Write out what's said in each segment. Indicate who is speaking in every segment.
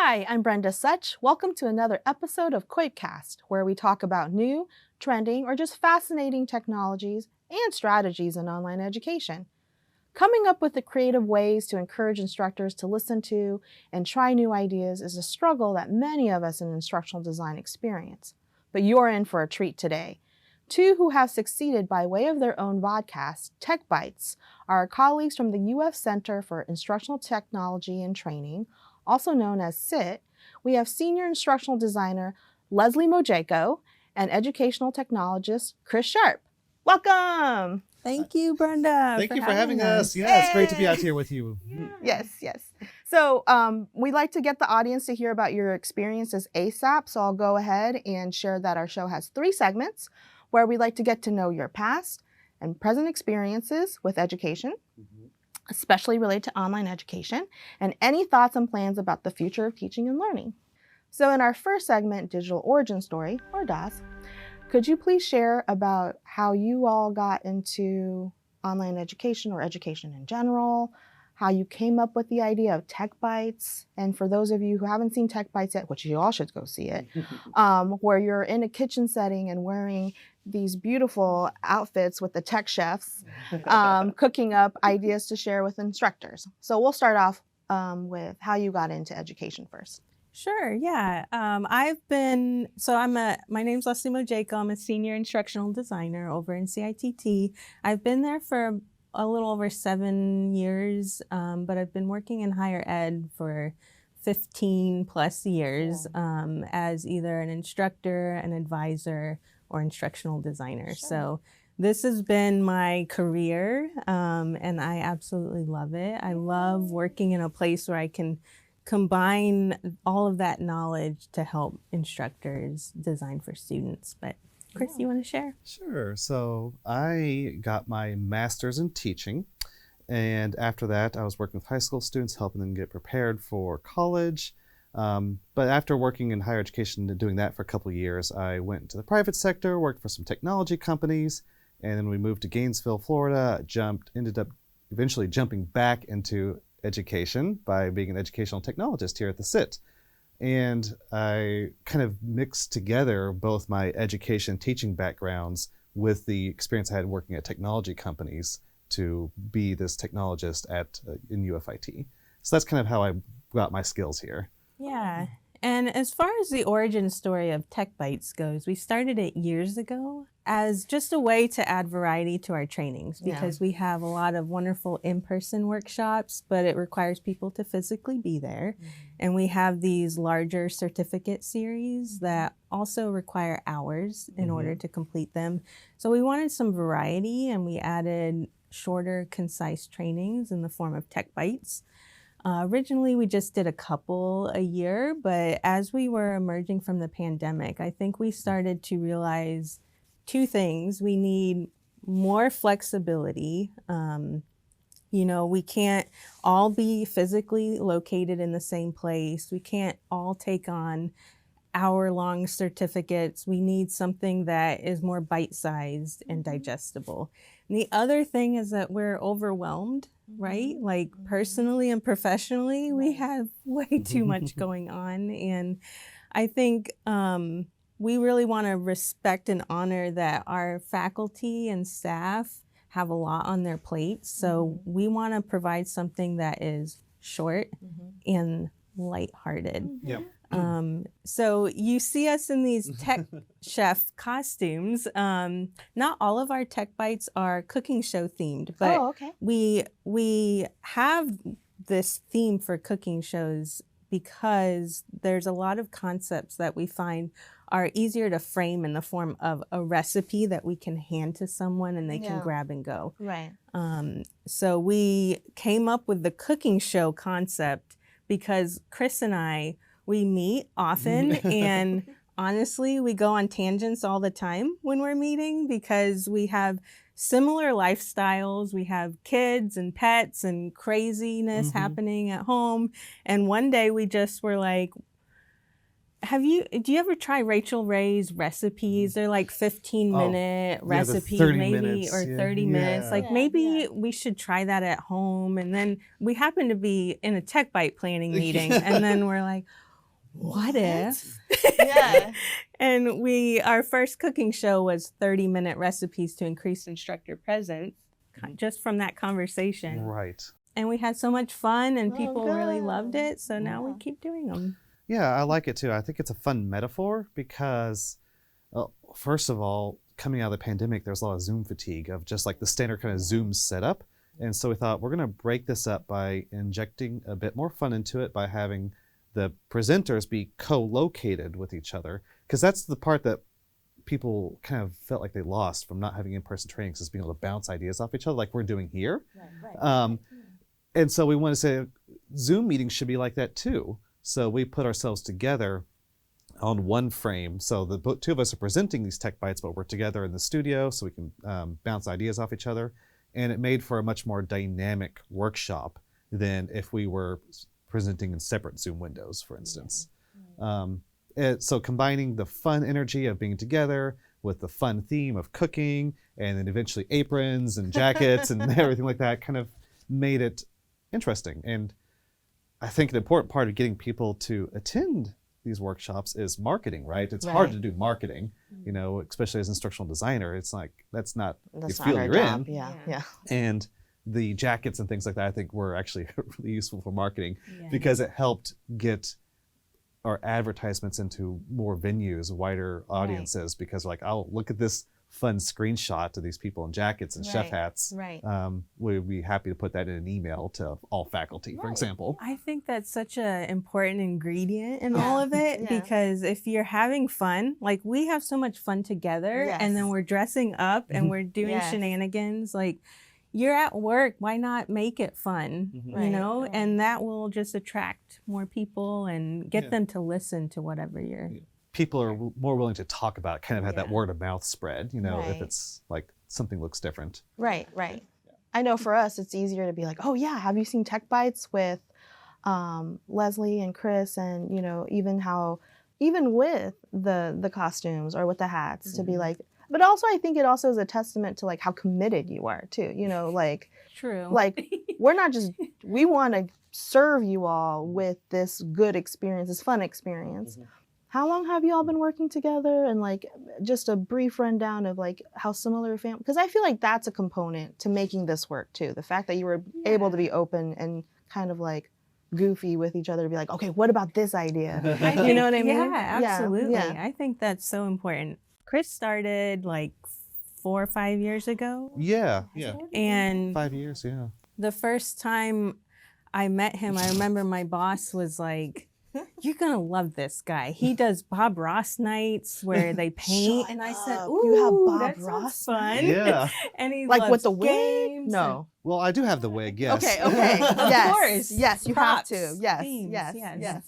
Speaker 1: Hi, I'm Brenda Such. Welcome to another episode of COIPcast, where we talk about new, trending, or just fascinating technologies and strategies in online education. Coming up with the creative ways to encourage instructors to listen to and try new ideas is a struggle that many of us in instructional design experience. But you're in for a treat today. Two who have succeeded by way of their own vodcast, Tech Bytes, are our colleagues from the UF Center for Instructional Technology and Training, also known as CIT. We have senior instructional designer Leslie Mojeiko and educational technologist Chris Sharp. Welcome!
Speaker 2: Thank you, Brenda.
Speaker 3: Thank you for having us. Yeah, it's great to be out here with you.
Speaker 1: Yes. So we'd like to get the audience to hear about your experiences ASAP, so I'll go ahead and share that our show has 3 segments where we'd like to get to know your past and present experiences with education, especially related to online education, and any thoughts and plans about the future of teaching and learning. So in our first segment, Digital Origin Story, or DOS, could you please share about how you all got into online education or education in general, how you came up with the idea of Tech Bytes, and for those of you who haven't seen Tech Bytes yet, which you all should go see it, where you're in a kitchen setting and wearing these beautiful outfits with the tech chefs, cooking up ideas to share with instructors. So we'll start off with how you got into education first.
Speaker 2: Sure, yeah. my name's Leslie Mojeiko. I'm a senior instructional designer over in CITT. I've been there for a little over 7 years, but I've been working in higher ed for 15 plus years as either an instructor, an advisor, or instructional designer. Sure. So this has been my career, and I absolutely love it. I love working in a place where I can combine all of that knowledge to help instructors design for students. But Chris, you want to share?
Speaker 3: Sure. So I got my master's in teaching, and after that I was working with high school students, helping them get prepared for college. But after working in higher education and doing that for a couple of years, I went into the private sector, worked for some technology companies, and then we moved to Gainesville, Florida, ended up eventually jumping back into education by being an educational technologist here at the CIT. And I kind of mixed together both my education and teaching backgrounds with the experience I had working at technology companies to be this technologist in UFIT. So that's kind of how I got my skills here.
Speaker 2: Yeah. And as far as the origin story of Tech Bytes goes, we started it years ago as just a way to add variety to our trainings because we have a lot of wonderful in-person workshops, but it requires people to physically be there. And we have these larger certificate series that also require hours in order to complete them. So we wanted some variety, and we added shorter, concise trainings in the form of Tech Bytes. Originally, we just did a couple a year, but as we were emerging from the pandemic, I think we started to realize 2 things. We need more flexibility. We can't all be physically located in the same place. We can't all take on hour-long certificates. We need something that is more bite-sized and digestible. And the other thing is that we're overwhelmed, right? Like personally and professionally, we have way too much going on. And I think we really want to respect and honor that our faculty and staff have a lot on their plates. So we want to provide something that is short and lighthearted.
Speaker 3: Yep.
Speaker 2: So you see us in these tech chef costumes. Not all of our Tech Bytes are cooking show themed, but we have this theme for cooking shows because there's a lot of concepts that we find are easier to frame in the form of a recipe that we can hand to someone and they can grab and go.
Speaker 1: Right.
Speaker 2: So we came up with the cooking show concept because Chris and I, we meet often and honestly, we go on tangents all the time when we're meeting because we have similar lifestyles. We have kids and pets and craziness happening at home. And one day we just were like, do you ever try Rachel Ray's recipes? They're like 15-minute recipes, maybe, or 30 minutes. Like maybe we should try that at home. And then we happened to be in a Tech Byte planning meeting. And then we're like, what if?
Speaker 1: Yeah.
Speaker 2: And our first cooking show was 30-minute recipes to increase instructor presence, just from that conversation.
Speaker 3: Right.
Speaker 2: And we had so much fun, and
Speaker 1: Oh,
Speaker 2: people really loved
Speaker 1: good.
Speaker 2: it. So now we keep doing them.
Speaker 3: Yeah, I like it too. I think it's a fun metaphor because, first of all, coming out of the pandemic, there's a lot of Zoom fatigue of just like the standard kind of Zoom setup. And so we thought we're going to break this up by injecting a bit more fun into it by having the presenters be co-located with each other, because that's the part that people kind of felt like they lost from not having in-person trainings, is being able to bounce ideas off each other like we're doing here. Right. And so we want to say Zoom meetings should be like that too. So we put ourselves together on one frame. So the two of us are presenting these tech bites, but we're together in the studio so we can bounce ideas off each other. And it made for a much more dynamic workshop than if we were presenting in separate Zoom windows, for instance. So combining the fun energy of being together with the fun theme of cooking, and then eventually aprons and jackets and everything like that, kind of made it interesting. And I think an important part of getting people to attend these workshops is marketing, right? It's hard to do marketing, you know, especially as an instructional designer. It's like, that's not the field you're in.
Speaker 1: Yeah.
Speaker 3: And the jackets and things like that, I think, were actually really useful for marketing because it helped get our advertisements into more venues, wider audiences, because like, oh, look at this fun screenshot of these people in jackets and chef hats. We'd be happy to put that in an email to all faculty, for example.
Speaker 2: I think that's such an important ingredient in all of it, because if you're having fun, like we have so much fun together, and then we're dressing up and we're doing shenanigans, like you're at work, why not make it fun, you know? And that will just attract more people and get them to listen to whatever you're...
Speaker 3: People are more willing to talk about it, kind of have that word of mouth spread, you know, if it's like something looks different.
Speaker 1: Right. I know for us, it's easier to be like, oh yeah, have you seen Tech Bites with Leslie and Chris, and you know, even with the costumes or with the hats, to be like, but also I think it also is a testament to like how committed you are too, you know, like, like we're not just, we want to serve you all with this good experience, this fun experience. How long have you all been working together? And like, just a brief rundown of like how similar family, because I feel like that's a component to making this work too. The fact that you were able to be open and kind of like goofy with each other, to be like, okay, what about this idea? You know what I mean?
Speaker 2: Yeah, absolutely. I think that's so important. Chris started like 4 or 5 years ago.
Speaker 3: Yeah.
Speaker 2: And
Speaker 3: 5 years,
Speaker 2: the first time I met him, I remember my boss was like, you're gonna love this guy. He does Bob Ross nights where they paint. And I said, ooh,
Speaker 1: you have Bob
Speaker 2: that
Speaker 1: Ross
Speaker 2: fun.
Speaker 3: Yeah.
Speaker 2: And he
Speaker 1: like
Speaker 2: loves
Speaker 1: with the wig?
Speaker 2: games.
Speaker 1: No.
Speaker 3: Well, I do have the wig, yes.
Speaker 1: Okay.
Speaker 2: Of
Speaker 1: Yes.
Speaker 2: course.
Speaker 1: Yes, you
Speaker 2: Props,
Speaker 1: have to. Yes.
Speaker 2: themes,
Speaker 1: Yes.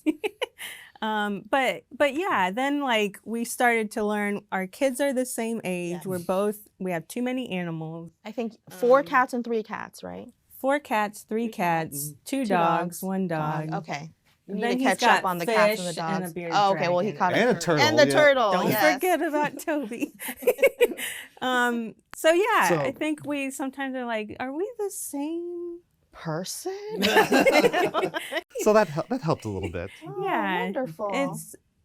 Speaker 2: But yeah, then like we started to learn our kids are the same age. We have too many animals.
Speaker 1: I think 4 cats and 3 cats, right?
Speaker 2: 4 cats, 3 cats, 2 dogs, 1 dog.
Speaker 1: Okay. You
Speaker 2: Then
Speaker 1: need to
Speaker 2: he's
Speaker 1: catch up
Speaker 2: got
Speaker 1: on the cats and the
Speaker 2: fish and
Speaker 1: dogs.
Speaker 2: a bearded
Speaker 1: Oh, okay. Well, he
Speaker 2: dragon.
Speaker 1: caught
Speaker 3: And a turtle.
Speaker 1: And the
Speaker 3: yeah.
Speaker 1: turtle.
Speaker 2: Don't
Speaker 1: yes.
Speaker 2: forget about Toby. So yeah, I think we sometimes are like, are we the same
Speaker 1: person?
Speaker 3: So that helped a little bit.
Speaker 1: Oh,
Speaker 2: yeah,
Speaker 1: wonderful.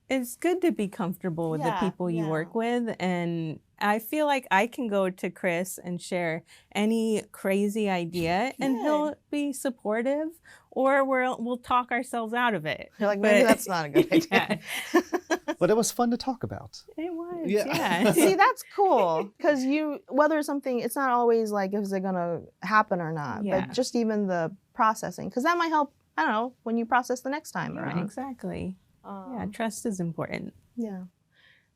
Speaker 2: It's good to be comfortable with the people you work with, and I feel like I can go to Chris and share any crazy idea, and he'll be supportive, or we'll talk ourselves out of it.
Speaker 1: You're like, maybe that's not a good idea.
Speaker 3: But it was fun to talk about.
Speaker 2: It was,
Speaker 3: Yeah.
Speaker 1: See, that's cool, because whether something, it's not always like, is it gonna happen or not, but just even the processing, because that might help, I don't know, when you process the next time around.
Speaker 2: Exactly. Trust is important.
Speaker 1: Yeah.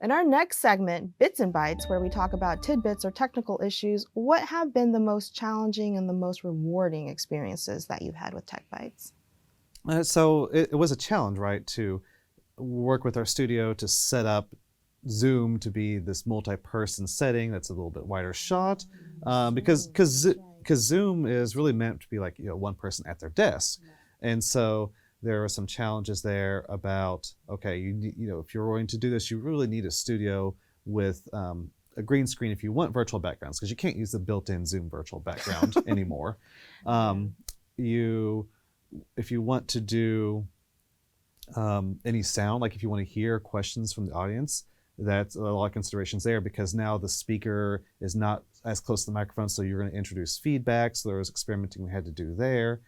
Speaker 1: In our next segment, Bits and Bytes, where we talk about tidbits or technical issues, what have been the most challenging and the most rewarding experiences that you've had with Tech Bytes?
Speaker 3: So it was a challenge, right, to work with our studio to set up Zoom to be this multi-person setting that's a little bit wider shot, because Zoom is really meant to be like, you know, one person at their desk, and so there are some challenges there about, okay, you know, if you're going to do this, you really need a studio with a green screen if you want virtual backgrounds, because you can't use the built-in Zoom virtual background anymore. If you want to do any sound, like if you want to hear questions from the audience, that's a lot of considerations there, because now the speaker is not as close to the microphone, so you're going to introduce feedback. So there was experimenting we had to do there.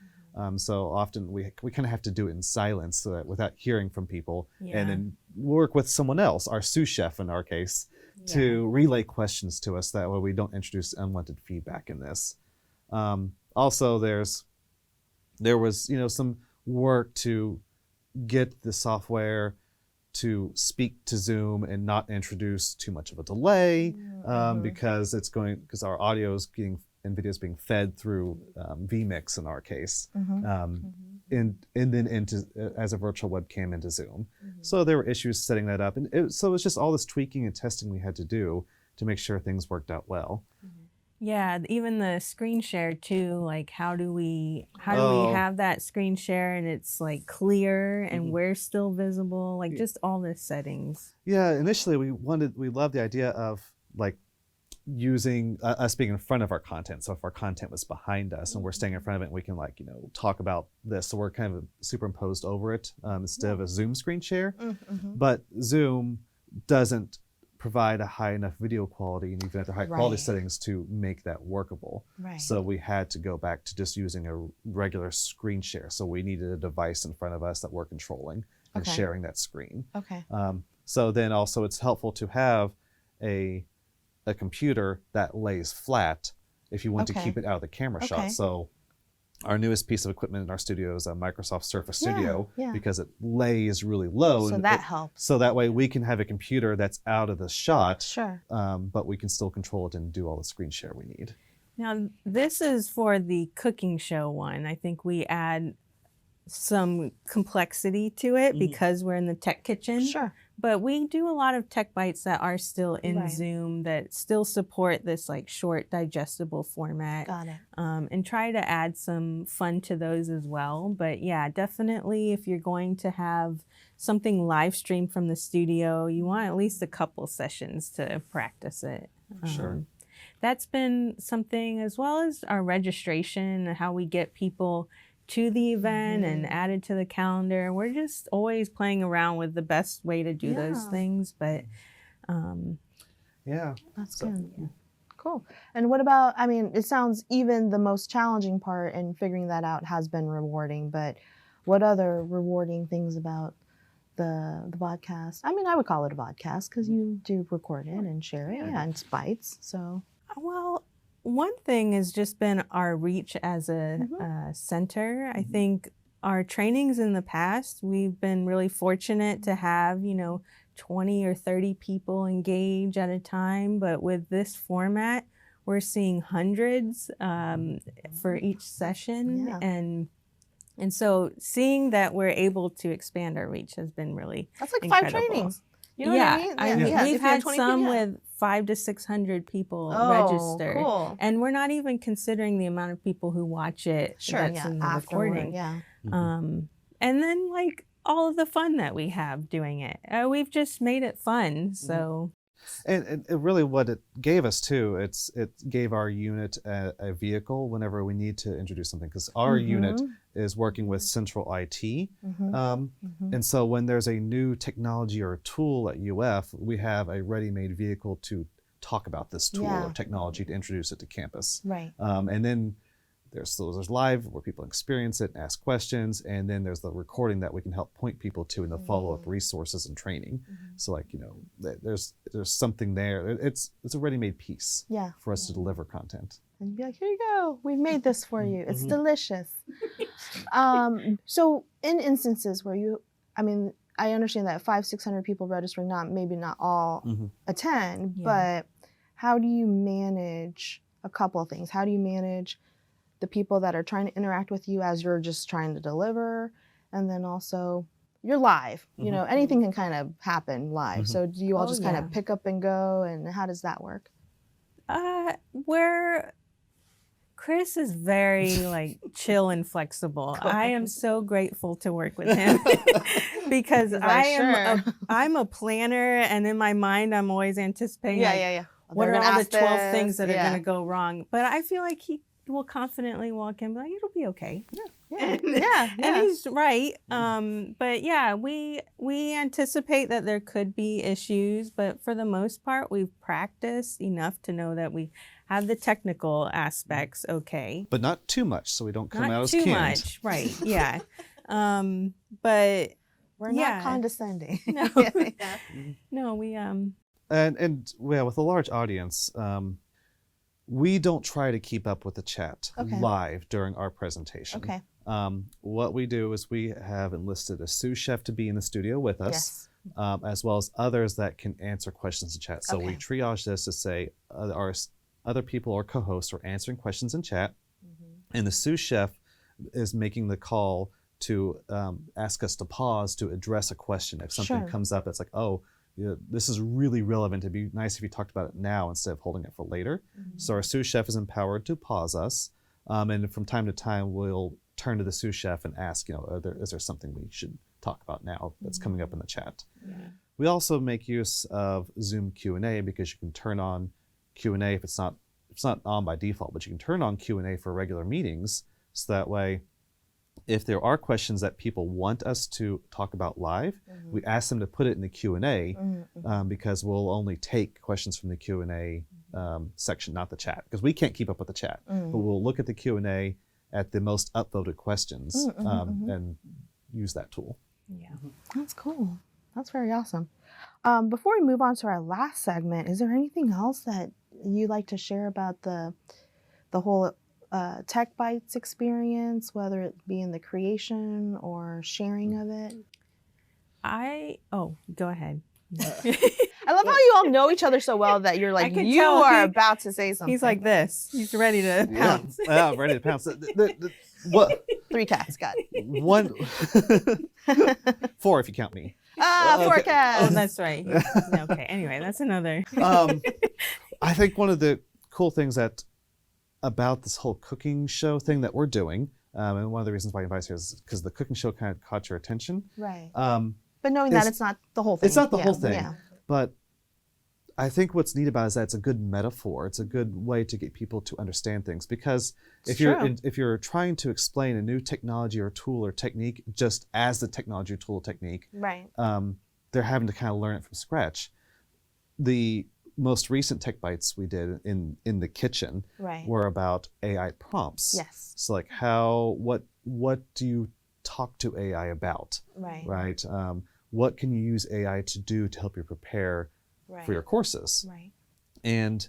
Speaker 3: So often we kind of have to do it in silence, so that without hearing from people, and then work with someone else, our sous chef in our case, to relay questions to us. That way we don't introduce unwanted feedback in this. Also, there was some work to get the software to speak to Zoom and not introduce too much of a delay, because our audio is and video is being fed through vMix in our case, and then as a virtual webcam into Zoom. So there were issues setting that up, and so it was just all this tweaking and testing we had to do to make sure things worked out well.
Speaker 2: Yeah, even the screen share too, like how do we have that screen share and it's like clear and we're still visible, like just all the settings.
Speaker 3: Yeah, initially we loved the idea of like using us being in front of our content. So if our content was behind us and we're staying in front of it, we can talk about this. So we're kind of superimposed over it instead of a Zoom screen share. But Zoom doesn't provide a high enough video quality, and even at the high quality settings, to make that workable. So we had to go back to just using a regular screen share. So we needed a device in front of us that we're controlling and sharing that screen. So then also it's helpful to have a computer that lays flat if you want to keep it out of the camera shot. So our newest piece of equipment in our studio is a Microsoft Surface Studio, because it lays really low.
Speaker 1: So that helps.
Speaker 3: So that way we can have a computer that's out of the shot, but we can still control it and do all the screen share we need.
Speaker 2: Now, this is for the cooking show one. I think we add some complexity to it because we're in the tech kitchen. But we do a lot of tech bites that are still in Zoom that still support this like short digestible format. And try to add some fun to those as well. But yeah, definitely if you're going to have something live streamed from the studio, you want at least a couple sessions to practice it. That's been something, as well as our registration and how we get people to the event and added to the calendar. We're just always playing around with the best way to do those things. But
Speaker 1: that's good. Cool. And what about, I mean, it sounds even the most challenging part in figuring that out has been rewarding, but what other rewarding things about the podcast? I mean, I would call it a podcast because you do record it and share it. And it's bites. So,
Speaker 2: well, one thing has just been our reach as a center. I think our trainings in the past, we've been really fortunate to have, 20 or 30 people engage at a time. But with this format, we're seeing hundreds for each session. And so seeing that we're able to expand our reach has been really
Speaker 1: That's like
Speaker 2: incredible.
Speaker 1: 5 trainings. You know what I mean?
Speaker 2: We've had some with 500 to 600 people register.
Speaker 1: Cool.
Speaker 2: And we're not even considering the amount of people who watch it that's in the recording. And then like all of the fun that we have doing it. We've just made it fun. So
Speaker 3: And it really, what it gave us too, it gave our unit a vehicle whenever we need to introduce something, because our unit is working with central IT. And so when there's a new technology or a tool at UF, we have a ready-made vehicle to talk about this tool or technology to introduce it to campus. And then there's live where people experience it and ask questions, and then there's the recording that we can help point people to in the follow-up resources and training. So like, there's something there. It's a ready-made piece for us to deliver content.
Speaker 1: And be like, here you go, we've made this for you. It's delicious. So in instances where I understand that 500-600 people registering, maybe not all attend, but how do you manage a couple of things? How do you manage the people that are trying to interact with you as you're just trying to deliver, and then also you're live, anything can kind of happen live. So do you all just kind of pick up and go, and how does that work?
Speaker 2: Chris is very like chill and flexible. I am so grateful to work with him because I'm a planner, and in my mind I'm always anticipating what are all the 12 things that are going to go wrong. But I feel like will confidently walk in and be like, it'll be okay.
Speaker 1: Yeah.
Speaker 2: And he's right. But yeah, we anticipate that there could be issues, but for the most part, we've practiced enough to know that we have the technical aspects okay.
Speaker 3: But not too much, so we don't come
Speaker 2: Not
Speaker 3: out as
Speaker 2: too
Speaker 3: canned.
Speaker 2: much, right? Yeah. But
Speaker 1: We're not condescending.
Speaker 2: No, no, we
Speaker 3: And yeah, with a large audience, we don't try to keep up with the chat live during our presentation.
Speaker 1: Okay.
Speaker 3: What we do is we have enlisted a sous chef to be in the studio with us, as well as others that can answer questions in chat. So we triage this to say our other people or co-hosts are answering questions in chat, and the sous chef is making the call to ask us to pause to address a question. If something comes up that's like, oh, this is really relevant, it'd be nice if you talked about it now instead of holding it for later. So our sous chef is empowered to pause us, and from time to time we'll turn to the sous chef and ask, is there something we should talk about now that's coming up in the chat? We also make use of Zoom Q&A because you can turn on Q&A if it's not on by default, but you can turn on Q&A for regular meetings, so that way if there are questions that people want us to talk about live, we ask them to put it in the Q&A because we'll only take questions from the Q&A section, not the chat, because we can't keep up with the chat. But we'll look at the Q&A at the most upvoted questions and use that tool.
Speaker 2: Yeah.
Speaker 1: That's cool. That's very awesome. Before we move on to our last segment, is there anything else that you'd like to share about the whole Tech Bytes experience, whether it be in the creation or sharing of it?
Speaker 2: Go ahead.
Speaker 1: I love how you all know each other so well that you're like, you are about to say something.
Speaker 2: He's like this. He's ready to pounce.
Speaker 3: Yeah, ready to pounce. What?
Speaker 1: 3 cats, got it.
Speaker 3: 1, 4 if you count me.
Speaker 1: 4 cats.
Speaker 2: Oh, that's right. Okay, anyway, that's another.
Speaker 3: I think one of the cool things about this whole cooking show thing that we're doing, and one of the reasons why I invited you is because the cooking show kind of caught your attention.
Speaker 1: Right. But knowing that it's not the whole thing.
Speaker 3: It's not the whole thing. Yeah. But I think what's neat about it is that it's a good metaphor. It's a good way to get people to understand things, because if you're trying to explain a new technology or tool or technique just as the technology or tool or technique,
Speaker 1: right?
Speaker 3: They're having to kind of learn it from scratch. The most recent Tech Bytes we did in the kitchen were about AI prompts.
Speaker 1: Yes.
Speaker 3: So like what do you talk to AI about? Right. What can you use AI to do to help you prepare for your courses?
Speaker 1: Right.
Speaker 3: And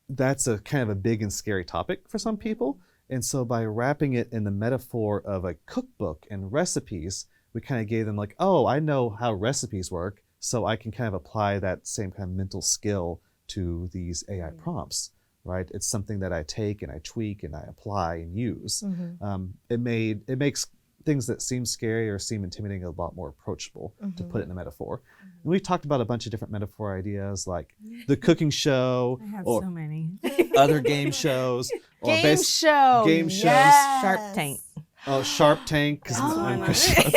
Speaker 3: that's a kind of a big and scary topic for some people. And so by wrapping it in the metaphor of a cookbook and recipes, we kind of gave them like, oh, I know how recipes work, so I can kind of apply that same kind of mental skill to these AI prompts, right? It's something that I take and I tweak and I apply and use. It makes things that seem scary or seem intimidating a lot more approachable to put it in a metaphor. And we talked about a bunch of different metaphor ideas like the cooking show,
Speaker 2: I have
Speaker 3: or
Speaker 2: so many.
Speaker 3: other game shows, or
Speaker 1: game shows.
Speaker 2: Sharp Tank.
Speaker 3: Oh, Sharp Tank, because I'm Christian.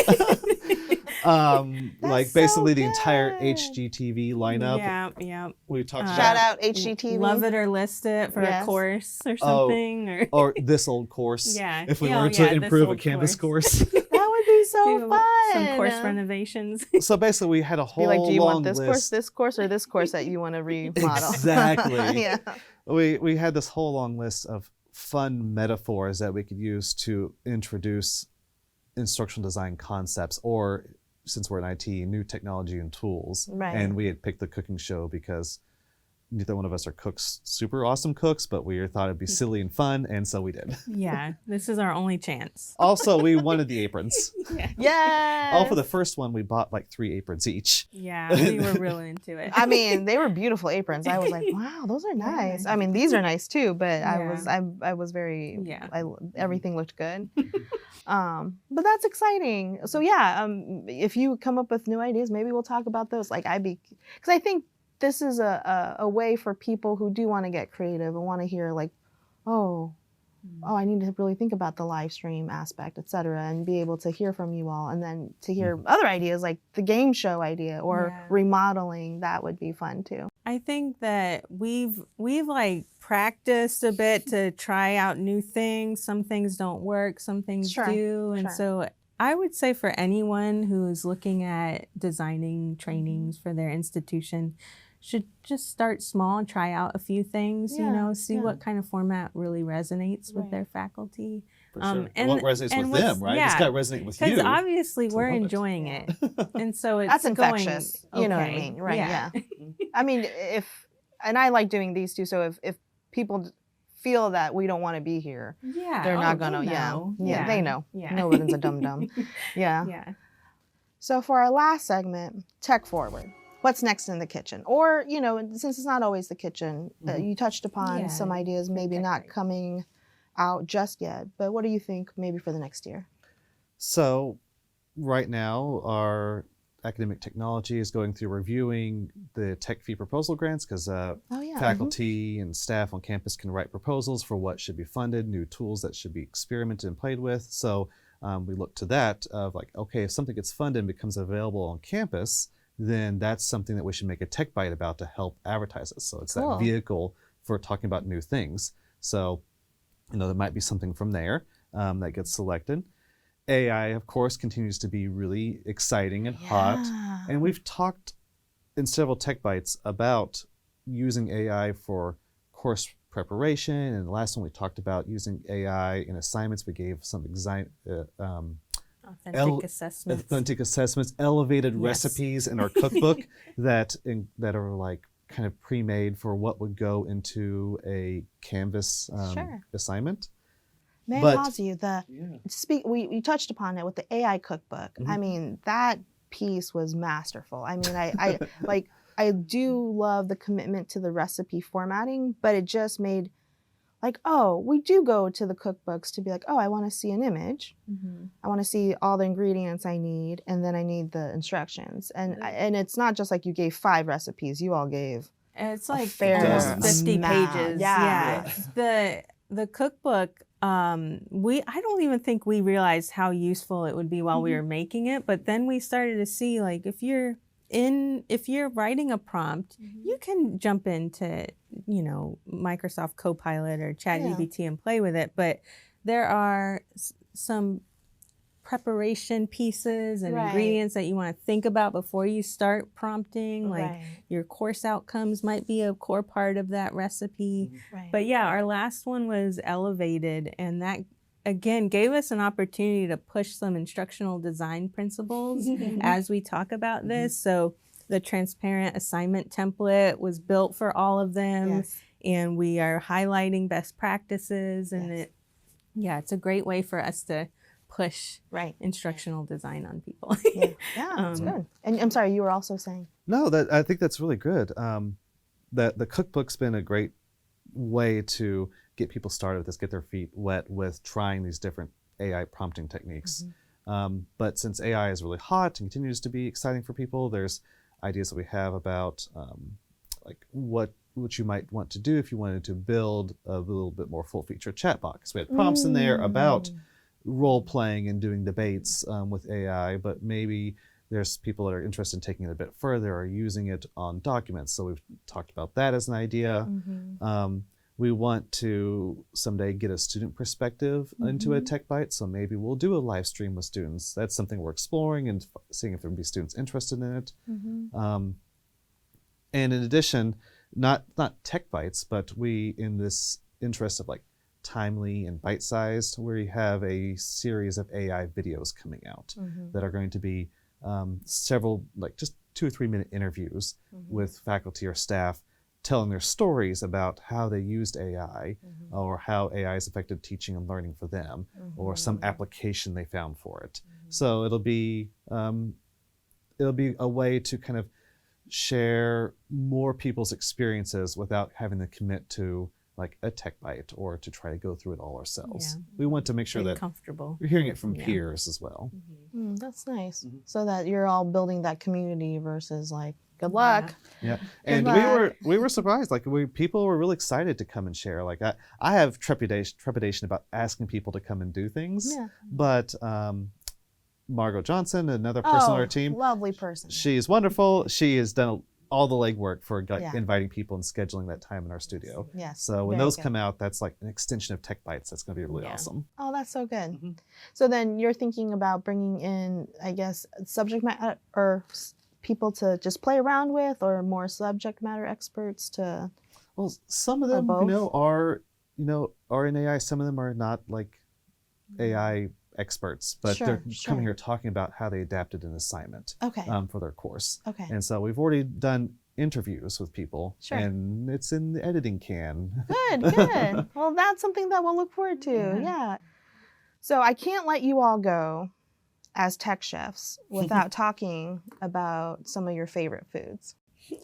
Speaker 3: Like
Speaker 1: so
Speaker 3: basically the
Speaker 1: good.
Speaker 3: entire HGTV lineup.
Speaker 2: Yeah.
Speaker 3: We talked
Speaker 1: Shout
Speaker 3: about
Speaker 1: out HGTV.
Speaker 2: Love it or list it for a course or something.
Speaker 3: or this old course.
Speaker 2: Yeah.
Speaker 3: If we were to improve a Canvas course.
Speaker 1: That would be so fun.
Speaker 2: Some course renovations.
Speaker 3: So basically we had a whole
Speaker 1: like, do you
Speaker 3: long
Speaker 1: want this
Speaker 3: list.
Speaker 1: course, this course, or this course that you want to remodel?
Speaker 3: Exactly.
Speaker 1: Yeah.
Speaker 3: We had this whole long list of fun metaphors that we could use to introduce instructional design concepts, or since we're in IT, new technology and tools.
Speaker 1: Right.
Speaker 3: And we had picked the cooking show because neither one of us are cooks, super awesome cooks, but we thought it'd be silly and fun, and so we did.
Speaker 2: Yeah, this is our only chance.
Speaker 3: Also, we wanted the aprons.
Speaker 1: Yes.
Speaker 3: All for the first one, we bought like 3 aprons each.
Speaker 2: Yeah, we were really into it.
Speaker 1: I mean, they were beautiful aprons. I was like, wow, those are nice. I mean, these are nice too, but I was very, everything looked good. But that's exciting. So if you come up with new ideas, maybe we'll talk about those. Like because I think this is a way for people who do want to get creative and want to hear like, oh, I need to really think about the live stream aspect, et cetera, and be able to hear from you all, and then to hear other ideas like the game show idea or remodeling. That would be fun too.
Speaker 2: I think that we've like practiced a bit to try out new things. Some things don't work, some things do. And so I would say for anyone who's looking at designing trainings for their institution, should just start small and try out a few things, see what kind of format really resonates with their faculty.
Speaker 4: For sure. And what resonates with them, right?
Speaker 2: Yeah,
Speaker 4: it's got to resonate with you.
Speaker 2: Because obviously we're enjoying it. And so it's
Speaker 1: that's infectious.
Speaker 2: Going,
Speaker 1: you know what I mean? Right, yeah. I mean, and I like doing these too, so if people feel that we don't want to be here, they're not going to, they know. Yeah. Nobody's a dum-dum. Yeah. So for our last segment, tech forward. What's next in the kitchen? Or, since it's not always the kitchen, you touched upon some ideas maybe not coming out just yet, but what do you think maybe for the next year?
Speaker 3: So right now, our academic technology is going through reviewing the tech fee proposal grants because faculty and staff on campus can write proposals for what should be funded, new tools that should be experimented and played with. So we look to that of like, okay, if something gets funded and becomes available on campus, then that's something that we should make a tech bite about to help advertise it. So it's that vehicle for talking about new things. So, there might be something from there that gets selected. AI, of course, continues to be really exciting and hot. And we've talked in several tech bites about using AI for course preparation. And the last one we talked about using AI in assignments. We gave some authentic assessments, elevated recipes in our cookbook that are like kind of pre-made for what would go into a Canvas assignment.
Speaker 1: May I pause you? We touched upon it with the AI cookbook. I mean, that piece was masterful. I mean, I do love the commitment to the recipe formatting, but it just made we do go to the cookbooks to be like, I want to see an image. I want to see all the ingredients I need, and then I need the instructions. And it's not just like you gave 5 recipes, you all gave
Speaker 2: it's like
Speaker 1: almost
Speaker 2: 50 pages. Yeah. The cookbook, I don't even think we realized how useful it would be while we were making it, but then we started to see like if you're writing a prompt, you can jump into, Microsoft Copilot or ChatGPT and play with it. But there are some preparation pieces and ingredients that you want to think about before you start prompting. Like your course outcomes might be a core part of that recipe. But our last one was elevated, and that again gave us an opportunity to push some instructional design principles as we talk about this. So the transparent assignment template was built for all of them, and we are highlighting best practices, and it's a great way for us to push instructional design on people.
Speaker 1: That's good. And I'm sorry, you were also saying?
Speaker 3: No, I think that's really good. That the cookbook's been a great way to get people started with this, get their feet wet with trying these different AI prompting techniques. But since AI is really hot and continues to be exciting for people, there's ideas that we have about like what you might want to do if you wanted to build a little bit more full-featured chat box. We had prompts in there about role-playing and doing debates with AI, but maybe there's people that are interested in taking it a bit further or using it on documents. So we've talked about that as an idea. We want to someday get a student perspective into a tech bite, so maybe we'll do a live stream with students. That's something we're exploring and seeing if there will be students interested in it. And in addition, not tech bites, but we, in this interest of like timely and bite-sized, we have a series of AI videos coming out that are going to be several, like just 2 or 3 minute interviews with faculty or staff telling their stories about how they used AI or how AI has affected teaching and learning for them or some application they found for it. So it'll be a way to kind of share more people's experiences without having to commit to like a tech bite or to try to go through it all ourselves. We want to make sure that we're hearing it from peers as well.
Speaker 1: That's nice. So that you're all building that community versus like, good luck.
Speaker 3: And we were surprised. Like people were really excited to come and share. Like I have trepidation about asking people to come and do things. But Margot Johnson, another person on our team,
Speaker 1: lovely person.
Speaker 3: She's wonderful. She has done all the legwork for
Speaker 1: Yeah.
Speaker 3: inviting people and scheduling that time in our studio.
Speaker 1: Yes.
Speaker 3: So when
Speaker 1: very
Speaker 3: those
Speaker 1: good.
Speaker 3: come out, that's like an extension of Tech Bytes. That's going to be really
Speaker 2: Yeah.
Speaker 3: awesome.
Speaker 1: Oh, that's so good.
Speaker 3: Mhm.
Speaker 1: So then you're thinking about bringing in, I guess, subject matter or people to just play around with, or more subject matter experts to.
Speaker 3: Well, some of
Speaker 1: Or
Speaker 3: them,
Speaker 1: both?
Speaker 3: are in AI. Some of them are not like AI experts, but
Speaker 1: Sure,
Speaker 3: they're
Speaker 1: sure.
Speaker 3: coming here talking about how they adapted an assignment
Speaker 1: Okay.
Speaker 3: for their course.
Speaker 1: Okay.
Speaker 3: And so we've already done interviews with people,
Speaker 1: Sure.
Speaker 3: and it's in the editing can.
Speaker 1: Good, good. Well, that's something that we'll look forward to. Yeah. So I can't let you all go as tech chefs without talking about some of your favorite foods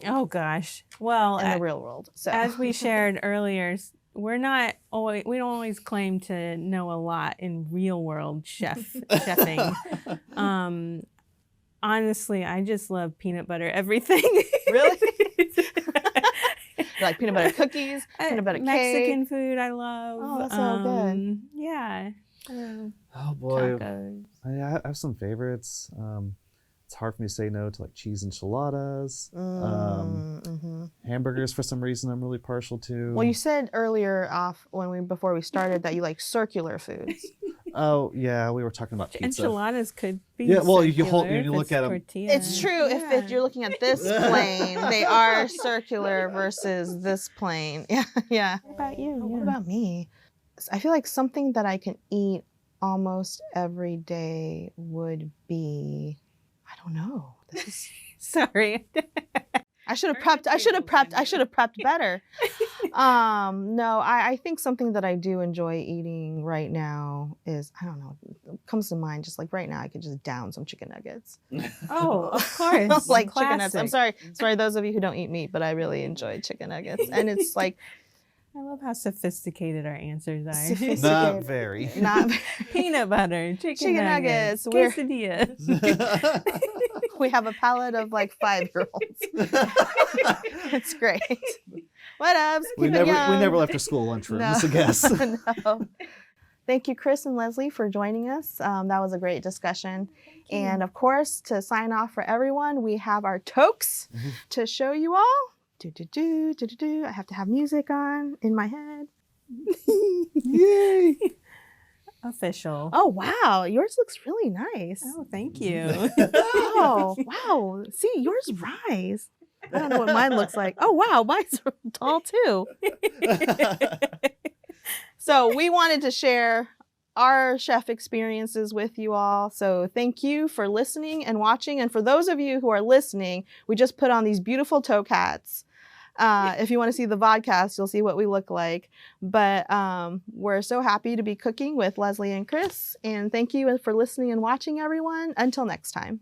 Speaker 2: Oh gosh. Well,
Speaker 1: in the real world. So
Speaker 2: as we shared earlier, we don't always claim to know a lot in real world chefing. Honestly, I just love peanut butter everything.
Speaker 1: Really? Like peanut butter cookies, peanut butter
Speaker 2: Mexican
Speaker 1: cake.
Speaker 2: food I love.
Speaker 1: Oh, that's so good.
Speaker 2: Yeah.
Speaker 3: Oh boy,
Speaker 2: Tacos.
Speaker 3: I have some favorites. It's hard for me to say no to like cheese enchiladas. Hamburgers, for some reason, I'm really partial to.
Speaker 1: Well, you said earlier before we started that you like circular foods.
Speaker 3: Oh yeah, we were talking about pizza.
Speaker 2: Enchiladas could be.
Speaker 3: Yeah, well, you
Speaker 2: circular if
Speaker 3: look
Speaker 2: it's
Speaker 3: at 'em.
Speaker 2: tortilla.
Speaker 1: It's true. If you're looking at this plane, they are circular versus this plane. Yeah, yeah.
Speaker 2: What about you?
Speaker 1: What about me? I feel like something that I can eat almost every day would be, I don't know. This is,
Speaker 2: Sorry.
Speaker 1: I should have prepped better. No, I think something that I do enjoy eating right now is, I don't know, it comes to mind just like right now I could just down some chicken nuggets.
Speaker 2: Oh, of course.
Speaker 1: Like chicken nuggets. I'm
Speaker 2: Classic.
Speaker 1: sorry those of you who don't eat meat, but I really enjoy chicken nuggets. And it's like
Speaker 2: I love how sophisticated our answers are.
Speaker 1: Sophisticated.
Speaker 3: Not very.
Speaker 1: not
Speaker 2: Peanut butter, chicken nuggets,
Speaker 1: We're-
Speaker 2: quesadillas.
Speaker 1: we have a palate of like 5-year-olds. It's great. What up?
Speaker 3: we never left our school lunchroom.
Speaker 1: No.
Speaker 3: Just a guess.
Speaker 1: No. Thank you, Chris and Leslie, for joining us. That was a great discussion. And of course, to sign off for everyone, we have our toques to show you all. I have to have music on in my head.
Speaker 3: Yay!
Speaker 2: Official.
Speaker 1: Oh, wow. Yours looks really nice.
Speaker 2: Oh, thank you.
Speaker 1: Oh, wow. See, yours rise. I don't know what mine looks like. Oh, wow. Mine's tall too. So we wanted to share our chef experiences with you all. So thank you for listening and watching. And for those of you who are listening, we just put on these beautiful toque hats. If you want to see the vodcast, you'll see what we look like. But we're so happy to be cooking with Leslie and Chris. And thank you for listening and watching, everyone. Until next time.